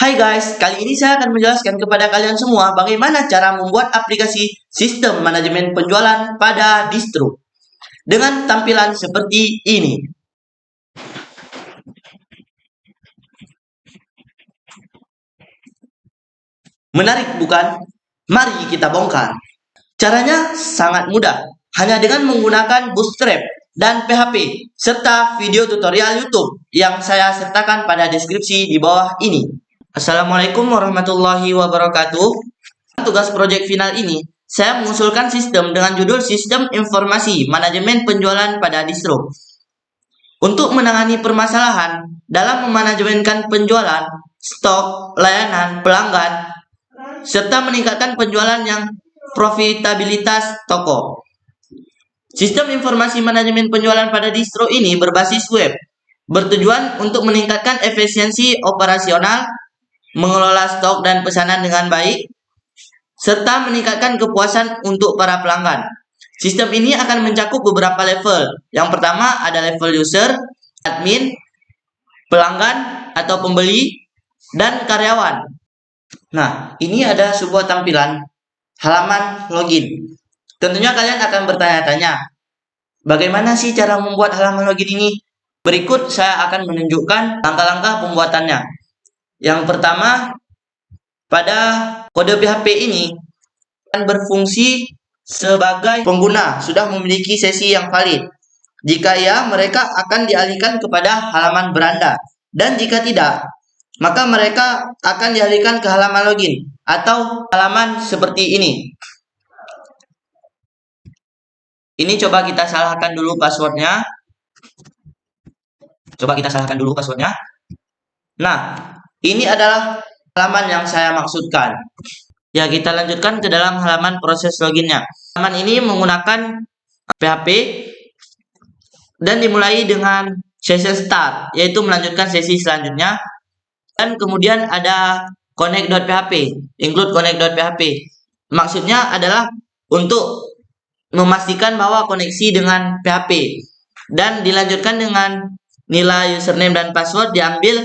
Hai guys, kali ini saya akan menjelaskan kepada kalian semua bagaimana cara membuat aplikasi sistem manajemen penjualan pada distro dengan tampilan seperti ini. Menarik bukan? Mari kita bongkar. Caranya sangat mudah, hanya dengan menggunakan Bootstrap dan PHP, serta video tutorial YouTube yang saya sertakan pada deskripsi di bawah ini. Assalamualaikum warahmatullahi wabarakatuh. Tugas proyek final ini, saya mengusulkan sistem dengan judul Sistem Informasi Manajemen Penjualan pada Distro. Untuk menangani permasalahan dalam memanajemenkan penjualan, stok, layanan, pelanggan, serta meningkatkan penjualan yang profitabilitas toko. Sistem informasi manajemen penjualan pada distro ini berbasis web, bertujuan untuk meningkatkan efisiensi operasional, mengelola stok dan pesanan dengan baik, serta meningkatkan kepuasan untuk para pelanggan. Sistem ini akan mencakup beberapa level. Yang pertama ada level user, admin, pelanggan atau pembeli, dan karyawan. Nah, ini ada sebuah tampilan halaman login. Tentunya kalian akan bertanya-tanya, bagaimana sih cara membuat halaman login ini? Berikut saya akan menunjukkan langkah-langkah pembuatannya. Yang pertama, pada kode PHP ini akan berfungsi sebagai pengguna sudah memiliki sesi yang valid. Jika ya, mereka akan dialihkan kepada halaman beranda. Dan jika tidak, maka mereka akan dialihkan ke halaman login atau halaman seperti ini. Ini coba kita salahkan dulu passwordnya. Nah, ini adalah halaman yang saya maksudkan. Ya, kita lanjutkan ke dalam halaman proses loginnya. Halaman ini menggunakan PHP dan dimulai dengan session start, yaitu melanjutkan sesi selanjutnya. Dan kemudian ada connect.php, include connect.php. Maksudnya adalah untuk memastikan bahwa koneksi dengan PHP. Dan dilanjutkan dengan nilai username dan password diambil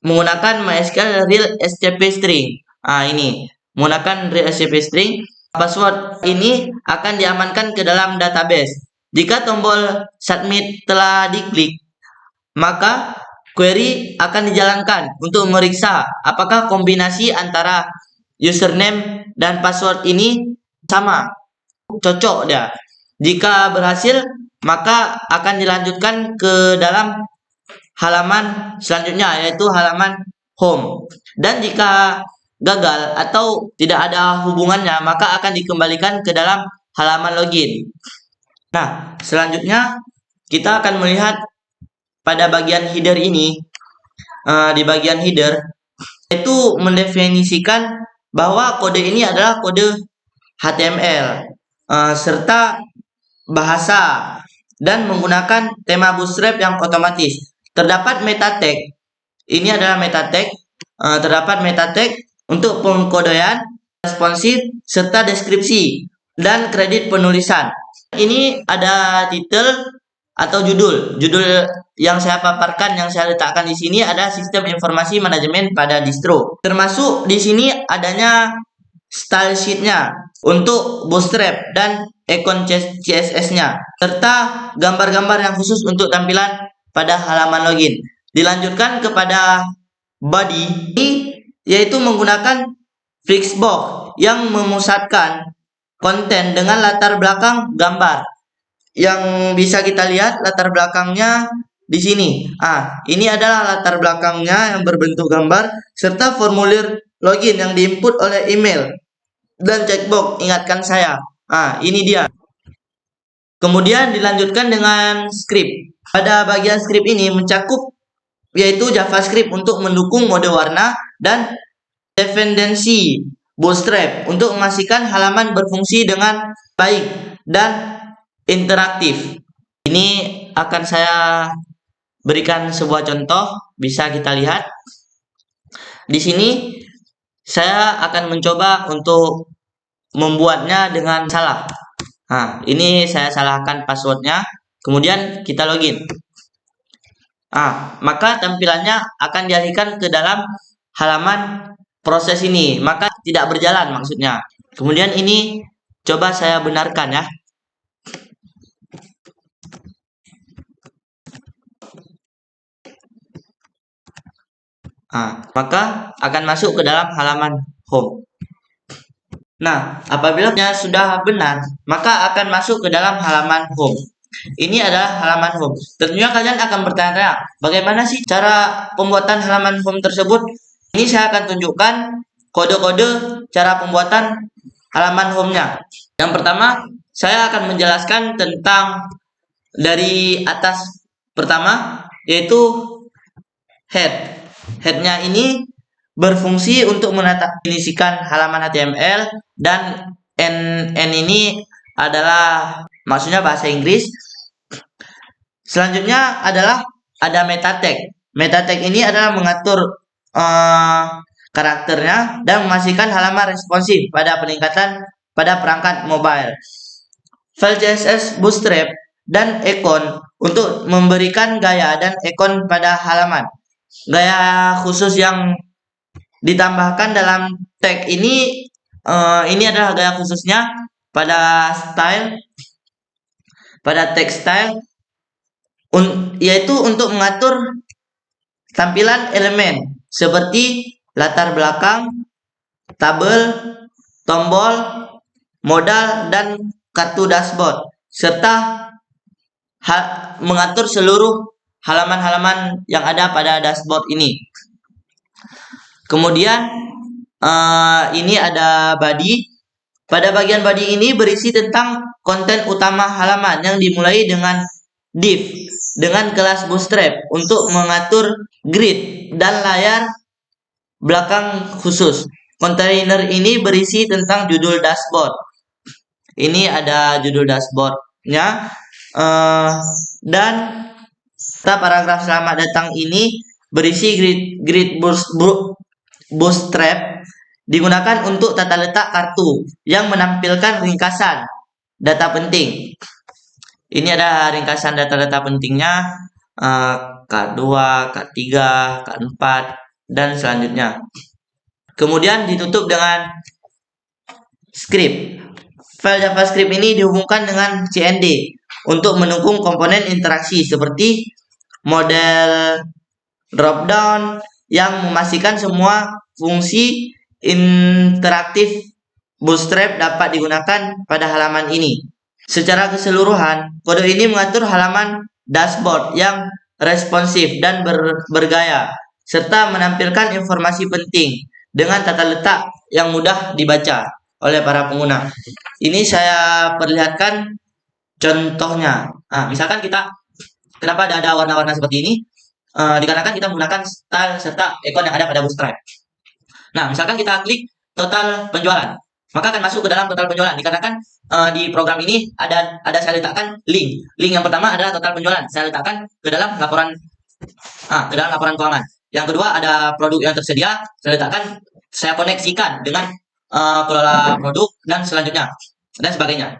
menggunakan MySQL real SCP string. Ini menggunakan real SCP string. Password ini akan diamankan ke dalam database. Jika tombol submit telah diklik, maka query akan dijalankan untuk memeriksa apakah kombinasi antara username dan password ini sama, cocok dia. Jika berhasil, maka akan dilanjutkan ke dalam halaman selanjutnya, yaitu halaman home. Dan jika gagal atau tidak ada hubungannya, maka akan dikembalikan ke dalam halaman login. Nah, selanjutnya kita akan melihat pada bagian header ini. Di bagian header itu mendefinisikan bahwa kode ini adalah kode HTML serta bahasa dan menggunakan tema Bootstrap yang otomatis. Terdapat meta tag. Ini adalah meta tag. Terdapat meta tag untuk pengkodean, responsif, serta deskripsi dan kredit penulisan. Ini ada titel atau judul. Judul yang saya paparkan, yang saya letakkan di sini ada sistem informasi manajemen pada distro. Termasuk di sini adanya style sheet-nya untuk Bootstrap dan icon CSS-nya, serta gambar-gambar yang khusus untuk tampilan pada halaman login. Dilanjutkan kepada body, yaitu menggunakan Flexbox yang memusatkan konten dengan latar belakang gambar. Yang bisa kita lihat latar belakangnya di sini. Ini adalah latar belakangnya yang berbentuk gambar serta formulir login yang diinput oleh email dan checkbox ingatkan saya. Ini dia. Kemudian dilanjutkan dengan script. Pada bagian script ini mencakup yaitu JavaScript untuk mendukung mode warna dan dependensi Bootstrap untuk memastikan halaman berfungsi dengan baik dan interaktif. Ini akan saya berikan sebuah contoh, bisa kita lihat. Di sini saya akan mencoba untuk membuatnya dengan salah. Ini saya salahkan passwordnya, kemudian kita login. Maka tampilannya akan dialihkan ke dalam halaman proses ini, maka tidak berjalan maksudnya. Kemudian ini coba saya benarkan ya. Maka akan masuk ke dalam halaman home. Nah, apabila sudah benar, maka akan masuk ke dalam halaman home. Ini adalah halaman home. Tentunya kalian akan bertanya, bagaimana sih cara pembuatan halaman home tersebut? Ini saya akan tunjukkan kode-kode cara pembuatan halaman home-nya. Yang pertama, saya akan menjelaskan tentang dari atas pertama, yaitu head. Head-nya ini berfungsi untuk mendefinisikan halaman HTML, dan N ini adalah maksudnya bahasa Inggris. Selanjutnya adalah ada meta tag. Meta tag ini adalah mengatur karakternya dan memastikan halaman responsif pada perangkat mobile. File CSS Bootstrap dan icon untuk memberikan gaya dan icon pada halaman. Gaya khusus yang ditambahkan dalam tag ini adalah gaya khususnya pada tag style, yaitu untuk mengatur tampilan elemen seperti latar belakang, tabel, tombol, modal, dan kartu dashboard, serta mengatur seluruh halaman-halaman yang ada pada dashboard ini. Kemudian ini ada body. Pada bagian body ini berisi tentang konten utama halaman yang dimulai dengan div dengan kelas Bootstrap untuk mengatur grid dan layar belakang khusus. Kontainer ini berisi tentang judul dashboard. Ini ada judul dashboardnya, dan paragraf selamat datang ini berisi grid Bootstrap digunakan untuk tata letak kartu yang menampilkan ringkasan data penting. Ini ada ringkasan data-data pentingnya, K2, K3, K4, dan selanjutnya. Kemudian ditutup dengan script. File JavaScript ini dihubungkan dengan CND untuk mendukung komponen interaksi seperti model dropdown yang memastikan semua fungsi interaktif Bootstrap dapat digunakan pada halaman ini. Secara keseluruhan, kode ini mengatur halaman dashboard yang responsif dan bergaya, serta menampilkan informasi penting dengan tata letak yang mudah dibaca oleh para pengguna. Ini saya perlihatkan contohnya. Misalkan kenapa ada warna-warna seperti ini? Dikarenakan kita menggunakan style serta icon yang ada pada Bootstrap. Nah, misalkan kita klik total penjualan, maka akan masuk ke dalam total penjualan. Dikarenakan di program ini ada saya letakkan link. Link yang pertama adalah total penjualan. Saya letakkan ke dalam laporan keuangan. Yang kedua ada produk yang tersedia. Saya koneksikan dengan kelola produk dan selanjutnya dan sebagainya.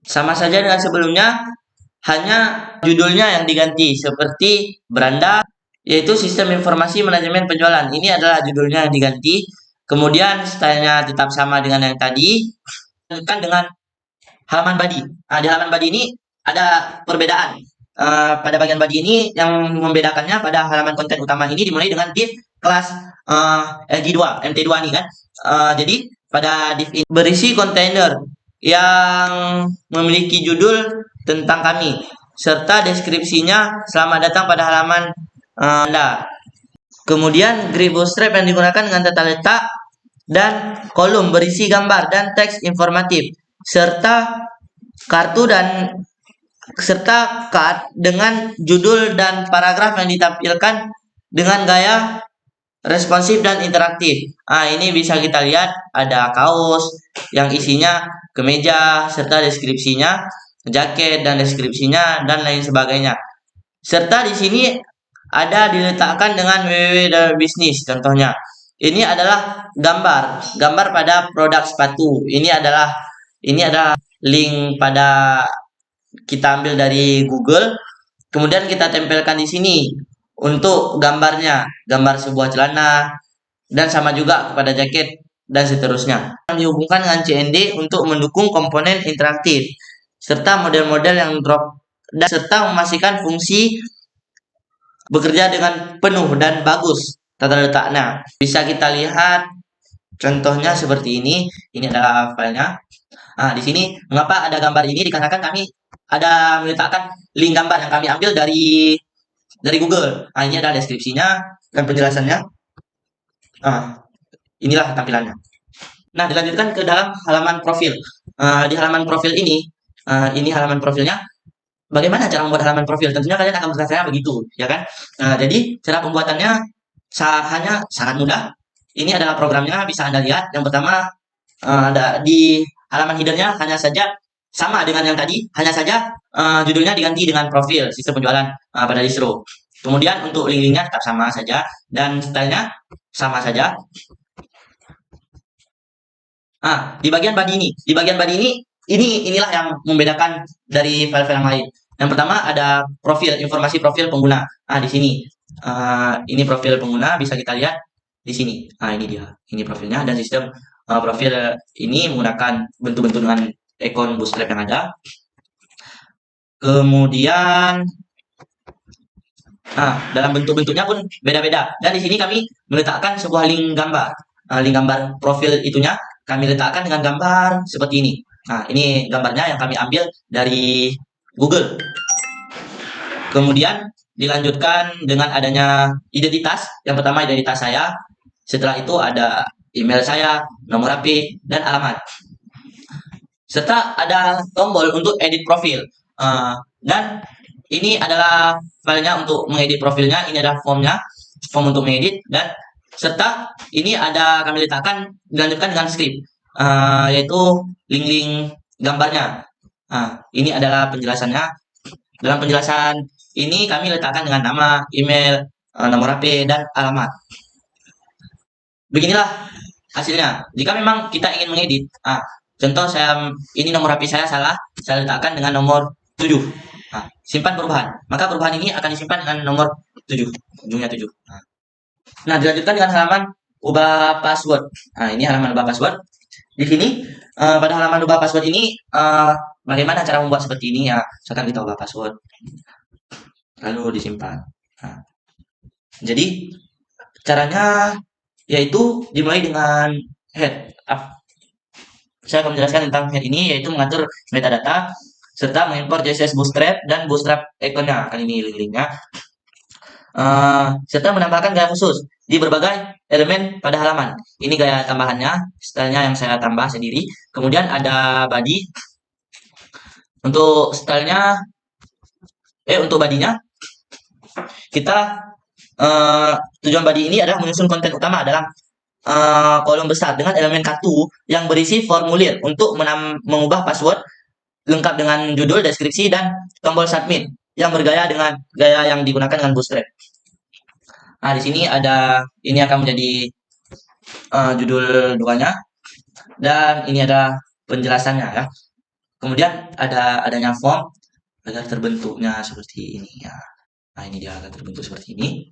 Sama saja dengan sebelumnya, hanya judulnya yang diganti seperti beranda, yaitu sistem informasi manajemen penjualan. Ini adalah judulnya yang diganti. Kemudian stylenya tetap sama dengan yang tadi. Lanjutkan dengan halaman body. Di halaman body ini ada perbedaan. Pada bagian body ini yang membedakannya, pada halaman konten utama ini dimulai dengan div kelas LG2, MT2 nih kan. Jadi pada div ini berisi kontainer yang memiliki judul tentang kami serta deskripsinya selamat datang pada halaman Anda. Kemudian grid Bootstrap yang digunakan dengan tata letak dan kolom berisi gambar dan teks informatif serta card dengan judul dan paragraf yang ditampilkan dengan gaya responsif dan interaktif. Ini bisa kita lihat ada kaos yang isinya kemeja serta deskripsinya, jaket dan deskripsinya, dan lain sebagainya. Serta di sini ada diletakkan dengan www.business contohnya. Ini adalah gambar pada produk sepatu. Ini adalah link pada kita ambil dari Google. Kemudian kita tempelkan di sini untuk gambarnya, gambar sebuah celana, dan sama juga kepada jaket dan seterusnya. Dihubungkan dengan CND untuk mendukung komponen interaktif serta model-model yang drop dan serta memastikan fungsi bekerja dengan penuh dan bagus tata letaknya. Bisa kita lihat contohnya seperti ini. Ini adalah filenya. Nah, di sini mengapa ada gambar ini dikarenakan kami ada meletakkan link gambar yang kami ambil dari Google. Nah, ini ada deskripsinya dan penjelasannya. Nah, inilah tampilannya. Nah, dilanjutkan ke dalam halaman profil. Di halaman profil ini halaman profilnya. Bagaimana cara membuat halaman profil? Tentunya kalian akan bertanya begitu, ya kan? Jadi cara pembuatannya hanya sangat mudah. Ini adalah programnya, bisa Anda lihat. Yang pertama, ada di halaman headernya hanya saja sama dengan yang tadi, hanya saja judulnya diganti dengan profil sistem penjualan pada distro. Kemudian untuk link-linknya tetap sama saja dan stylenya sama saja. Di bagian body inilah yang membedakan dari file-file yang lain. Yang pertama ada profil, informasi profil pengguna. Di sini ini profil pengguna, bisa kita lihat di sini. Ini dia, ini profilnya, dan sistem profil ini menggunakan bentuk-bentuk dengan ikon Bootstrap yang ada. Kemudian dalam bentuk-bentuknya pun beda-beda. Dan di sini kami meletakkan sebuah link gambar. Link gambar profil itunya kami letakkan dengan gambar seperti ini. Ini gambarnya yang kami ambil dari Google. Kemudian dilanjutkan dengan adanya identitas. Yang pertama identitas saya. Setelah itu ada email saya, nomor HP, dan alamat. Serta ada tombol untuk edit profil. Dan ini adalah filenya untuk mengedit profilnya. Ini adalah formnya, form untuk mengedit, dan serta ini ada kami letakkan dilanjutkan dengan script, yaitu link-link gambarnya. Ini adalah penjelasannya. Dalam penjelasan ini kami letakkan dengan nama, email, nomor HP, dan alamat. Beginilah hasilnya. Jika memang kita ingin mengedit, contoh ini nomor HP saya salah, saya letakkan dengan nomor 7. Simpan perubahan. Maka perubahan ini akan disimpan dengan nomor 7, ujungnya 7. Nah, dilanjutkan dengan halaman ubah password. Ini halaman ubah password. Di sini pada halaman ubah password ini bagaimana cara membuat seperti ini ya? Misalkan kita ubah password, lalu disimpan. Jadi caranya yaitu dimulai dengan head. Saya akan menjelaskan tentang head ini, yaitu mengatur metadata serta mengimport CSS Bootstrap dan Bootstrap ikonnya. Kan ini link-linknya. Serta menambahkan gaya khusus di berbagai elemen pada halaman. Ini gaya tambahannya, stylenya yang saya tambah sendiri. Kemudian ada body. Untuk stylenya, untuk badinya, kita tujuan body ini adalah menyusun konten utama dalam kolom besar dengan elemen kartu yang berisi formulir untuk mengubah password lengkap dengan judul, deskripsi, dan tombol submit yang bergaya dengan gaya yang digunakan dengan Bootstrap. Di sini ada, ini akan menjadi judul duanya, dan ini ada penjelasannya ya. Kemudian adanya form agar terbentuknya seperti ini ya. Ini dia agar terbentuk seperti ini.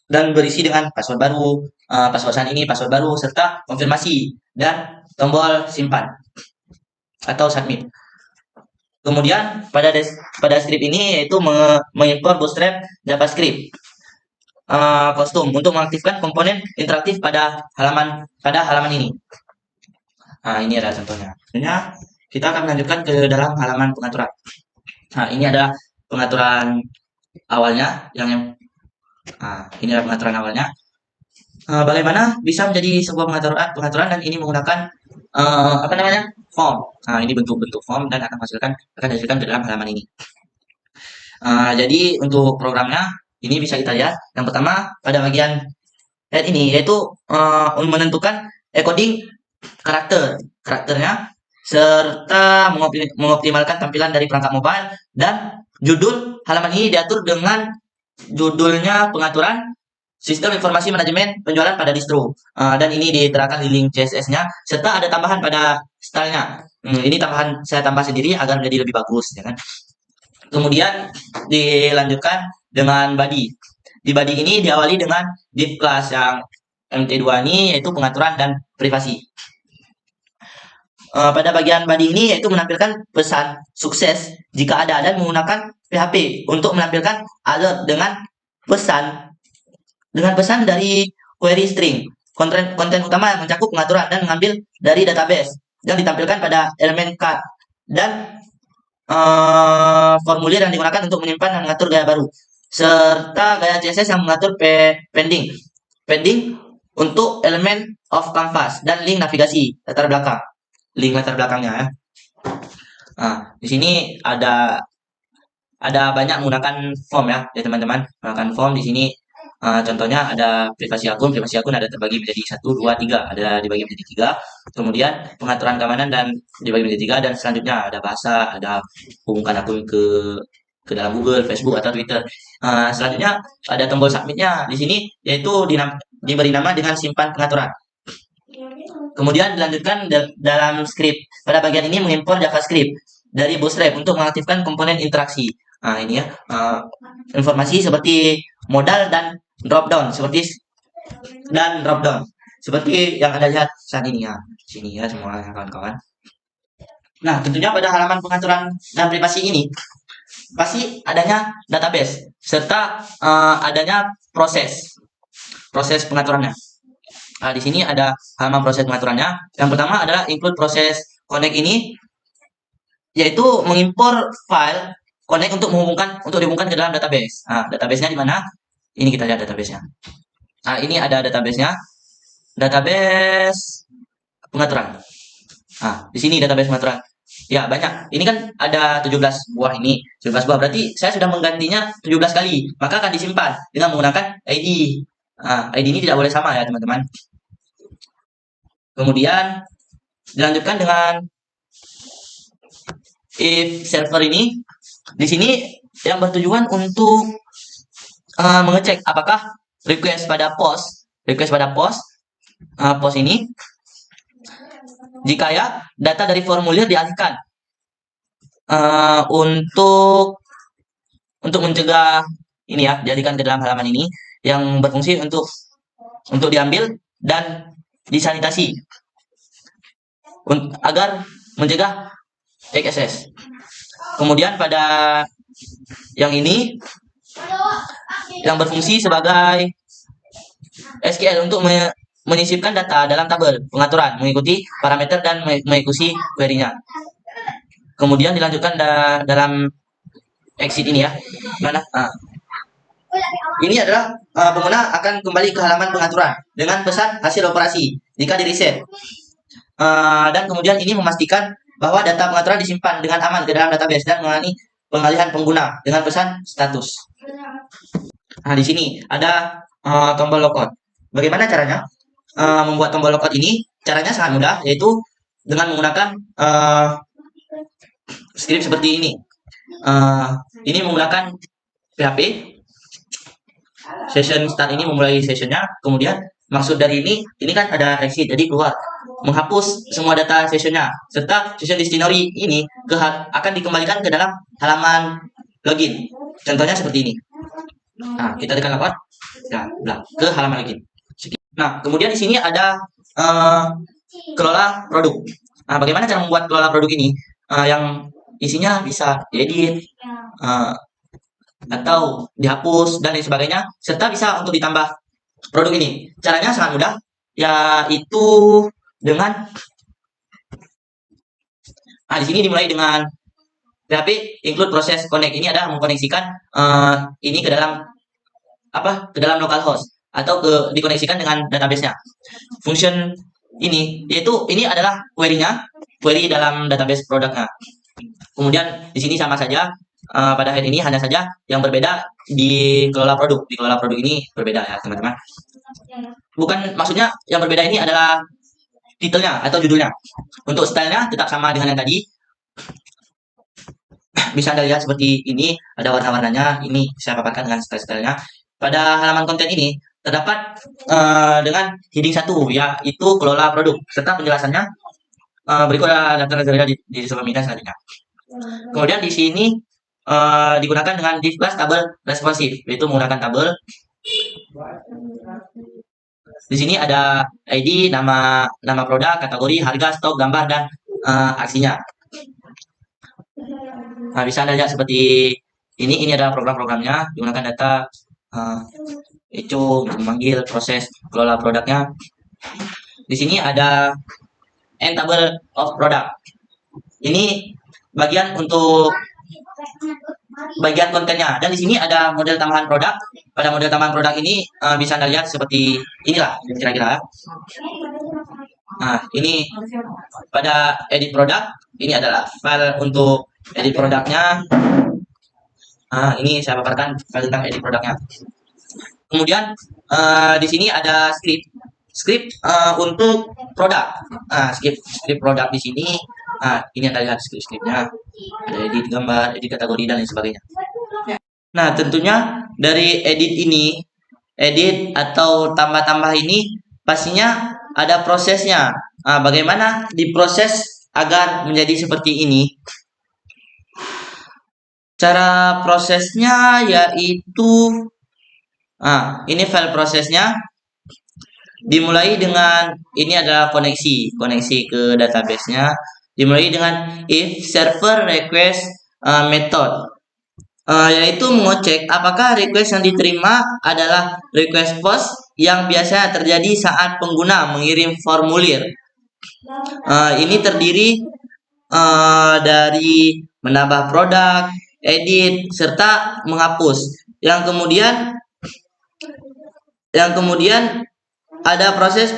Dan berisi dengan password baru, password saat ini, password baru, serta konfirmasi dan tombol simpan atau submit. Kemudian pada script ini yaitu mengimport Bootstrap JavaScript kostum untuk mengaktifkan komponen interaktif pada halaman ini. Ini adalah contohnya. Selanjutnya kita akan melanjutkan ke dalam halaman pengaturan. Ini adalah pengaturan awalnya ini adalah pengaturan awalnya. Bagaimana bisa menjadi sebuah pengaturan, dan ini menggunakan form. Ini bentuk-bentuk form dan akan dihasilkan ke dalam halaman ini. Jadi untuk programnya ini bisa kita lihat. Yang pertama pada bagian head ini yaitu menentukan encoding karakternya serta mengoptimalkan tampilan dari perangkat mobile, dan judul halaman ini diatur dengan judulnya pengaturan sistem informasi manajemen penjualan pada distro, dan ini diterapkan di link CSS-nya, serta ada tambahan pada stylenya. Ini saya tambah sendiri agar menjadi lebih bagus, ya kan. Kemudian dilanjutkan dengan body. di body ini diawali dengan div class yang MT2 ini yaitu pengaturan dan privasi. Pada bagian body ini yaitu menampilkan pesan sukses jika ada dan menggunakan PHP untuk menampilkan alert dengan pesan dari query string. Konten utama yang mencakup pengaturan dan mengambil dari database yang ditampilkan pada elemen card dan formulir yang digunakan untuk menyimpan dan mengatur gaya baru serta gaya CSS yang mengatur pending untuk elemen of canvas dan link navigasi latar belakangnya ya. Nah, di sini ada banyak menggunakan form ya teman-teman. Menggunakan form di sini contohnya ada privasi akun ada terbagi menjadi 1, 2, 3, ada dibagi menjadi 3. Kemudian pengaturan keamanan dan dibagi menjadi 3, dan selanjutnya ada bahasa, ada hubungkan akun ke dalam Google, Facebook atau Twitter. Selanjutnya ada tombol submitnya di sini, yaitu diberi nama dengan simpan pengaturan. Kemudian dilanjutkan dalam script. Pada bagian ini mengimpor JavaScript dari Bootstrap untuk mengaktifkan komponen interaksi. Nah, ini ya informasi seperti modal dan dropdown seperti yang Anda lihat saat ini ya. Sini ya semua kawan-kawan. Nah, tentunya pada halaman pengaturan dan privasi ini pasti adanya database serta adanya proses pengaturannya. Nah, di sini ada halaman proses pengaturannya. Yang pertama adalah include proses connect ini, yaitu mengimpor file connect untuk dihubungkan ke dalam database. Nah, database-nya di mana? Ini kita lihat database-nya. Nah, ini ada database-nya. Database pengaturan. Nah, di sini database pengaturan. Ya, banyak. Ini kan ada 17 buah ini. 17 buah berarti saya sudah menggantinya 17 kali. Maka akan disimpan dengan menggunakan ID. Nah, ID ini tidak boleh sama ya, teman-teman. Kemudian dilanjutkan dengan if server ini. Di sini yang bertujuan untuk mengecek apakah request pada post ini, jika ya data dari formulir dialihkan untuk mencegah ini ya, dialihkan ke dalam halaman ini yang berfungsi untuk diambil dan disanitasi agar mencegah XSS. Kemudian pada yang ini yang berfungsi sebagai SQL untuk menyisipkan data dalam tabel pengaturan mengikuti parameter dan mengikuti query-nya. Kemudian dilanjutkan dalam exit ini ya. Mana? Ini adalah pengguna akan kembali ke halaman pengaturan dengan pesan hasil operasi jika di reset. Dan kemudian ini memastikan bahwa data pengaturan disimpan dengan aman ke dalam database dan mengalami pengalihan pengguna dengan pesan status. Nah, di sini ada tombol logout. Bagaimana caranya membuat tombol logout ini? Caranya sangat mudah, yaitu dengan menggunakan script seperti ini. Ini menggunakan PHP. Session start ini memulai sessionnya. Kemudian maksud dari ini kan ada exit, jadi keluar, menghapus semua data sessionnya serta session destinatory ini akan dikembalikan ke dalam halaman login. Contohnya seperti ini. Nah, kita tekan apa? Ya, ke halaman login. Nah, kemudian di sini ada kelola produk. Nah, bagaimana cara membuat kelola produk ini? Yang isinya bisa diedit atau dihapus dan lain sebagainya, serta bisa untuk ditambah produk ini. Caranya sangat mudah, yaitu dengan di sini dimulai dengan PHP include proses connect. Ini adalah mengkoneksikan ini ke dalam localhost atau dikoneksikan dengan database-nya. Function ini adalah query dalam database produknya. Kemudian di sini sama saja. Pada head ini hanya saja yang berbeda di kelola produk. Di kelola produk ini berbeda ya, teman-teman. Bukan, maksudnya yang berbeda ini adalah titelnya atau judulnya. Untuk stylenya tetap sama dengan yang tadi. Bisa Anda lihat seperti ini, ada warna-warnanya. Ini saya paparkan dengan style-stylenya. Pada halaman konten ini terdapat dengan heading 1, yaitu kelola produk, serta penjelasannya berikut daftar saja di sebelumnya selanjutnya. Kemudian di sini digunakan dengan div class tabel responsif, yaitu menggunakan tabel Di sini ada ID, nama produk, kategori, harga, stok, gambar, dan aksinya. Nah, bisa Anda lihat seperti ini. Ini adalah program-programnya, gunakan data itu memanggil proses kelola produknya. Di sini ada end table of product. Ini bagian untuk bagian kontennya, dan di sini ada model tambahan produk. Pada model tambahan produk ini bisa Anda lihat seperti inilah kira-kira. Nah, ini pada edit produk, ini adalah file untuk edit produknya. Ini saya paparkan file tentang edit produknya. Kemudian di sini ada script untuk produk. Script produk di sini. Ini Anda lihat scriptnya. Ada edit gambar, edit kategori, dan lain sebagainya. Nah, tentunya dari edit atau tambah-tambah ini pastinya ada prosesnya. Bagaimana diproses agar menjadi seperti ini? Cara prosesnya yaitu ini file prosesnya. Dimulai dengan ini adalah koneksi ke database-nya. Dimulai dengan if server request method, yaitu mengecek apakah request yang diterima adalah request post yang biasa terjadi saat pengguna mengirim formulir. Ini terdiri dari menambah produk, edit, serta menghapus. Yang kemudian ada proses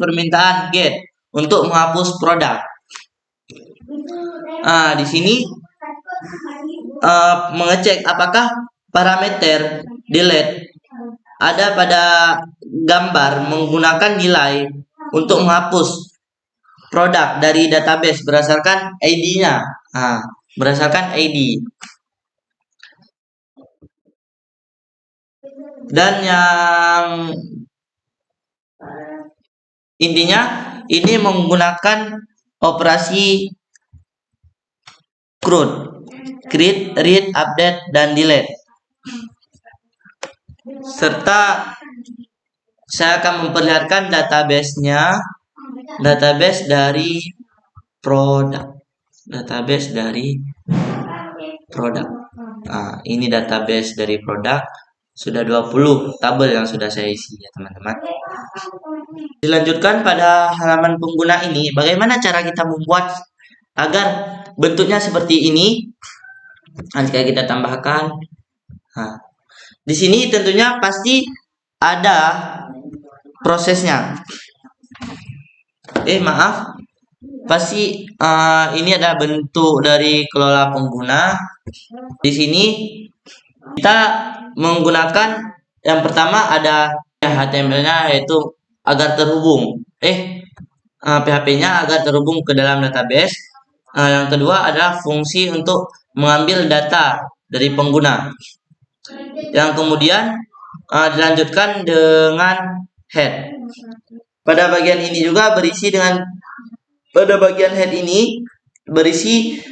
permintaan get untuk menghapus produk. Di sini mengecek apakah parameter delete ada pada gambar menggunakan nilai untuk menghapus produk dari database berdasarkan ID-nya. Berdasarkan ID. Dan yang intinya ini menggunakan operasi CRUD, create, read, update, dan delete. Serta saya akan memperlihatkan database dari produk. Ini database dari produk. Sudah 20 tabel yang sudah saya isi ya teman-teman. Dilanjutkan pada halaman pengguna ini, bagaimana cara kita membuat agar bentuknya seperti ini. Jika kita tambahkan, di sini tentunya pasti ada prosesnya. Pasti ini adalah bentuk dari kelola pengguna. Di sini kita menggunakan yang pertama ada HTML-nya, yaitu agar terhubung PHP-nya agar terhubung ke dalam database. Yang kedua adalah fungsi untuk mengambil data dari pengguna. Yang kemudian dilanjutkan dengan head. Pada bagian ini juga berisi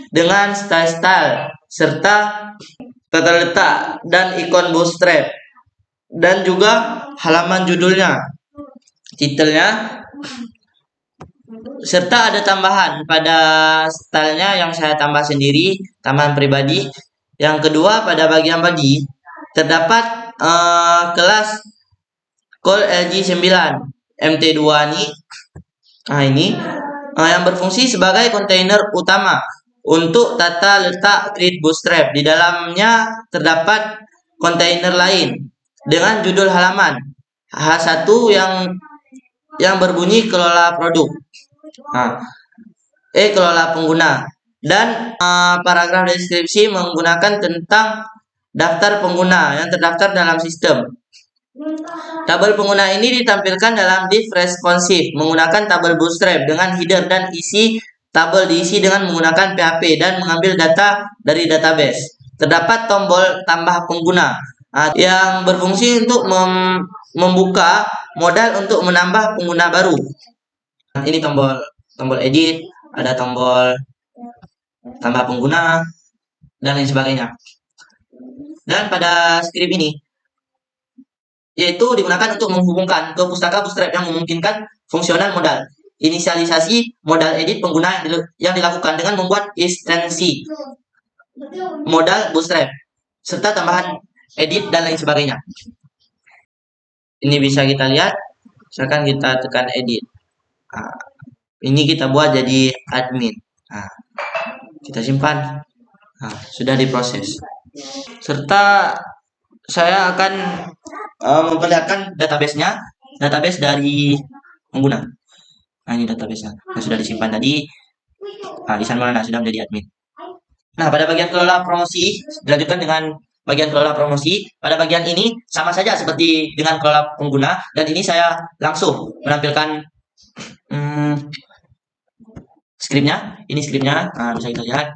dengan style-style serta tata letak dan ikon bootstrap, dan juga halaman judulnya, titelnya, serta ada tambahan pada stylenya yang saya tambah sendiri, tambahan pribadi. Yang kedua, pada bagian body terdapat kelas call LG9 MT2 ini yang berfungsi sebagai kontainer utama untuk tata letak Create Bootstrap. Di dalamnya terdapat kontainer lain dengan judul halaman H1 yang berbunyi kelola produk, kelola pengguna, dan paragraf deskripsi menggunakan tentang daftar pengguna yang terdaftar dalam sistem. Tabel pengguna ini ditampilkan dalam div responsive menggunakan tabel Bootstrap dengan header, dan isi tabel diisi dengan menggunakan PHP dan mengambil data dari database. Terdapat tombol tambah pengguna yang berfungsi untuk membuka modal untuk menambah pengguna baru. Ini tombol edit, ada tombol tambah pengguna, dan lain sebagainya. Dan pada script ini yaitu digunakan untuk menghubungkan ke pustaka Bootstrap yang memungkinkan fungsional modal. Inisialisasi modal edit pengguna yang dilakukan dengan membuat ekstensi modal Bootstrap serta tambahan edit dan lain sebagainya. Ini bisa kita lihat, misalkan kita tekan edit. Nah, ini kita buat jadi admin. Nah, kita simpan. Nah, sudah diproses. Serta saya akan memperlihatkan database-nya, database dari pengguna. Nah, ini database-nya. Nah, sudah disimpan tadi. Nah, di sana sudah menjadi admin. Nah, pada bagian kelola promosi, dilanjutkan dengan bagian kelola promosi. Pada bagian ini sama saja seperti dengan kelola pengguna, dan ini saya langsung menampilkan skripnya. Ini skripnya, nah, bisa kita lihat.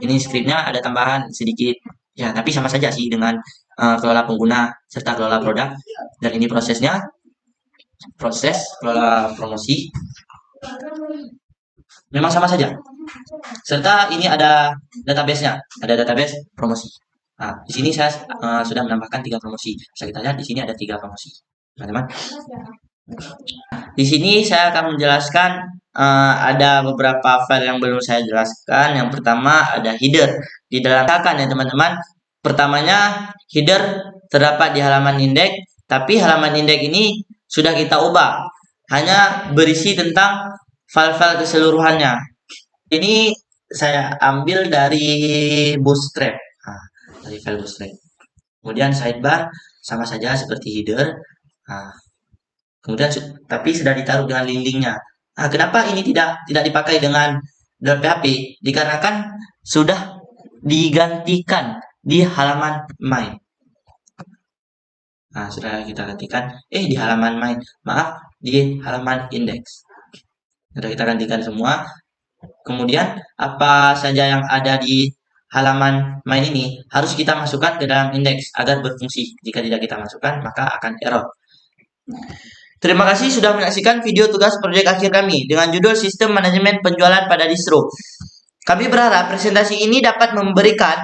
Ini skripnya ada tambahan sedikit. Ya, tapi sama saja sih dengan kelola pengguna serta kelola produk. Dan ini prosesnya, proses kelola promosi. Memang sama saja. Serta ini ada database-nya, ada database promosi. Nah, di sini saya sudah menambahkan 3 promosi. Bisa kita lihat di sini ada 3 promosi, teman-teman. Di sini saya akan menjelaskan ada beberapa file yang belum saya jelaskan. Yang pertama ada header di dalam ya teman-teman. Pertamanya header terdapat di halaman indeks, tapi halaman indeks ini sudah kita ubah, hanya berisi tentang file-file keseluruhannya. Ini saya ambil dari Bootstrap, dari file Bootstrap. Kemudian sidebar sama saja seperti header. Kemudian tapi sudah ditaruh dengan link-linknya. Nah, kenapa ini tidak dipakai dengan .php? Dikarenakan sudah digantikan di halaman main. Nah, sudah kita gantikan. Di halaman main, maaf, di halaman index. Sudah kita gantikan semua. Kemudian apa saja yang ada di halaman main ini harus kita masukkan ke dalam indeks agar berfungsi. Jika tidak kita masukkan, maka akan error. Terima kasih sudah menyaksikan video tugas proyek akhir kami dengan judul Sistem Manajemen Penjualan pada Distro. Kami berharap presentasi ini dapat memberikan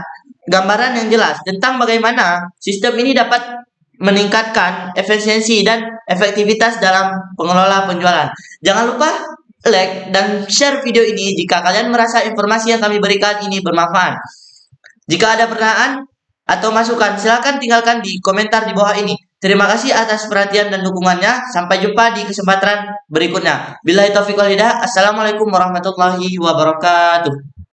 gambaran yang jelas tentang bagaimana sistem ini dapat meningkatkan efisiensi dan efektivitas dalam pengelola penjualan. Jangan lupa like dan share video ini jika kalian merasa informasi yang kami berikan ini bermanfaat. Jika ada pertanyaan atau masukan, silakan tinggalkan di komentar di bawah ini. Terima kasih atas perhatian dan dukungannya. Sampai jumpa di kesempatan berikutnya. Billahi taufiq wal hidayah. Assalamualaikum warahmatullahi wabarakatuh.